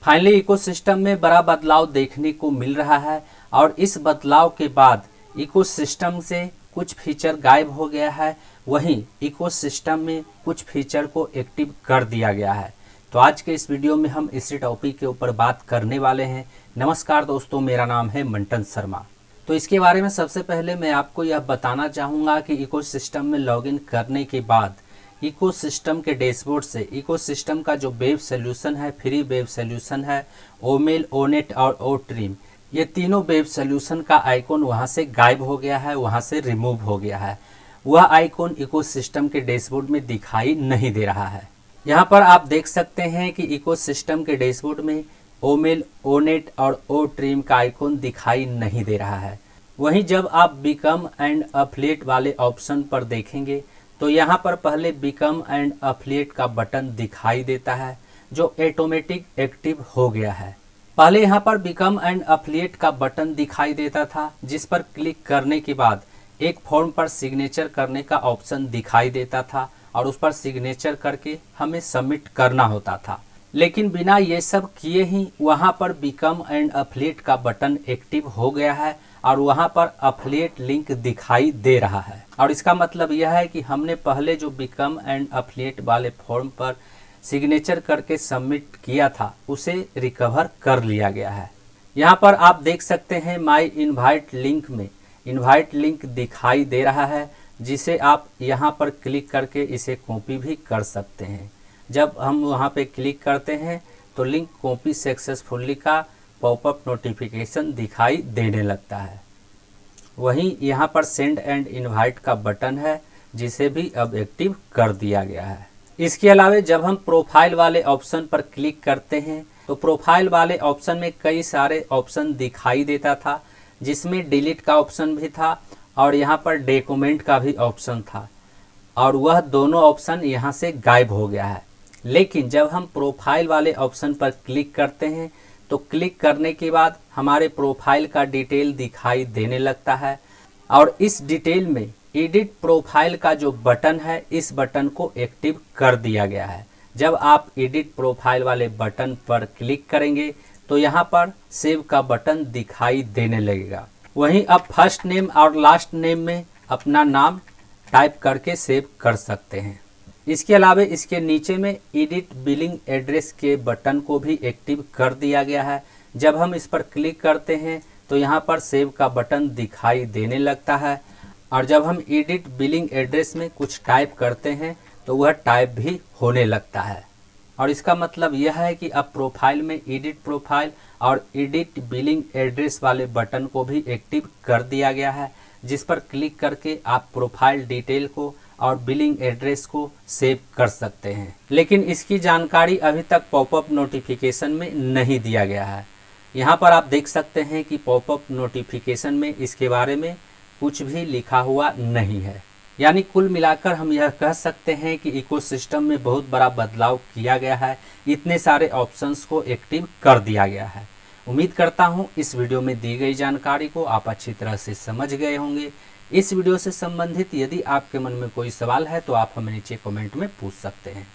Finally ecosystem में बड़ा बदलाव देखने को मिल रहा है और इस बदलाव के बाद इकोसिस्टम से कुछ फीचर गायब हो गया है, वहीं इकोसिस्टम में कुछ फीचर को एक्टिव कर दिया गया है। तो आज के इस वीडियो में हम इसी टॉपिक के ऊपर बात करने वाले हैं। नमस्कार दोस्तों, मेरा नाम है मंटन शर्मा। तो इसके बारे में सबसे पहले मैं आपको यह बताना चाहूँगा कि इकोसिस्टम में लॉगिन करने के बाद इकोसिस्टम के डैशबोर्ड से इकोसिस्टम का जो वेब सॉल्यूशन है, फ्री वेब सॉल्यूशन है, ओमेल, ओनेट और ओट्रिम, ये तीनों वेब सॉल्यूशन का आइकॉन वहाँ से गायब हो गया है, वहाँ से रिमूव हो गया है। वह आइकॉन इकोसिस्टम के डैशबोर्ड में दिखाई नहीं दे रहा है। यहाँ पर आप देख सकते हैं कि इकोसिस्टम के डैशबोर्ड में ओमेल, ओनेट और ओट्रिम का आइकॉन दिखाई नहीं दे रहा है। वहीं जब आप बिकम एंड एफिलिएट वाले ऑप्शन पर देखेंगे तो यहाँ पर पहले बिकम एंड एफिलिएट का बटन दिखाई देता है जो ऑटोमेटिक एक्टिव हो गया है। पहले यहाँ पर बिकम एंड एफिलिएट का बटन दिखाई देता था, जिस पर क्लिक करने के बाद एक फॉर्म पर सिग्नेचर करने का ऑप्शन दिखाई देता था और उस पर सिग्नेचर करके हमें सबमिट करना होता था। लेकिन बिना ये सब किए ही वहाँ पर बिकम एंड एफिलिएट का बटन एक्टिव हो गया है और वहाँ पर एफिलिएट लिंक दिखाई दे रहा है। और इसका मतलब यह है कि हमने पहले जो बिकम एंड एफिलिएट वाले फॉर्म पर सिग्नेचर करके सबमिट किया था उसे रिकवर कर लिया गया है। यहाँ पर आप देख सकते हैं माय इनवाइट लिंक में इनवाइट लिंक दिखाई दे रहा है, जिसे आप यहाँ पर क्लिक करके इसे कॉपी भी कर सकते हैं। जब हम वहाँ पे क्लिक करते हैं तो लिंक कॉपी सक्सेसफुली का पॉपअप नोटिफिकेशन दिखाई देने लगता है। वहीं यहाँ पर सेंड एंड इनवाइट का बटन है, जिसे भी अब एक्टिव कर दिया गया है। इसके अलावा जब हम प्रोफाइल वाले ऑप्शन पर क्लिक करते हैं तो प्रोफाइल वाले ऑप्शन में कई सारे ऑप्शन दिखाई देता था, जिसमें डिलीट का ऑप्शन भी था और यहाँ पर डॉक्यूमेंट का भी ऑप्शन था, और वह दोनों ऑप्शन यहाँ से गायब हो गया है। लेकिन जब हम प्रोफाइल वाले ऑप्शन पर क्लिक करते हैं तो क्लिक करने के बाद हमारे प्रोफाइल का डिटेल दिखाई देने लगता है और इस डिटेल में एडिट प्रोफाइल का जो बटन है, इस बटन को एक्टिव कर दिया गया है। जब आप एडिट प्रोफाइल वाले बटन पर क्लिक करेंगे तो यहाँ पर सेव का बटन दिखाई देने लगेगा। वहीं अब फर्स्ट नेम और लास्ट नेम में अपना नाम टाइप करके सेव कर सकते हैं। इसके अलावा इसके नीचे में एडिट बिलिंग एड्रेस के बटन को भी एक्टिव कर दिया गया है। जब हम इस पर क्लिक करते हैं तो यहाँ पर सेव का बटन दिखाई देने लगता है और जब हम एडिट बिलिंग एड्रेस में कुछ टाइप करते हैं तो वह टाइप भी होने लगता है। और इसका मतलब यह है कि अब प्रोफाइल में एडिट प्रोफाइल और एडिट बिलिंग एड्रेस वाले बटन को भी एक्टिव कर दिया गया है, जिस पर क्लिक करके आप प्रोफाइल डिटेल को और बिलिंग एड्रेस को सेव कर सकते हैं। लेकिन इसकी जानकारी अभी तक पॉपअप नोटिफिकेशन में नहीं दिया गया है। यहाँ पर आप देख सकते हैं कि पॉपअप नोटिफिकेशन में इसके बारे में कुछ भी लिखा हुआ नहीं है। यानी कुल मिलाकर हम यह कह सकते हैं कि इकोसिस्टम में बहुत बड़ा बदलाव किया गया है, इतने सारे ऑप्शंस को एक्टिव कर दिया गया है। उम्मीद करता हूँ इस वीडियो में दी गई जानकारी को आप अच्छी तरह से समझ गए होंगे। इस वीडियो से संबंधित यदि आपके मन में कोई सवाल है तो आप हमें नीचे कमेंट में पूछ सकते हैं।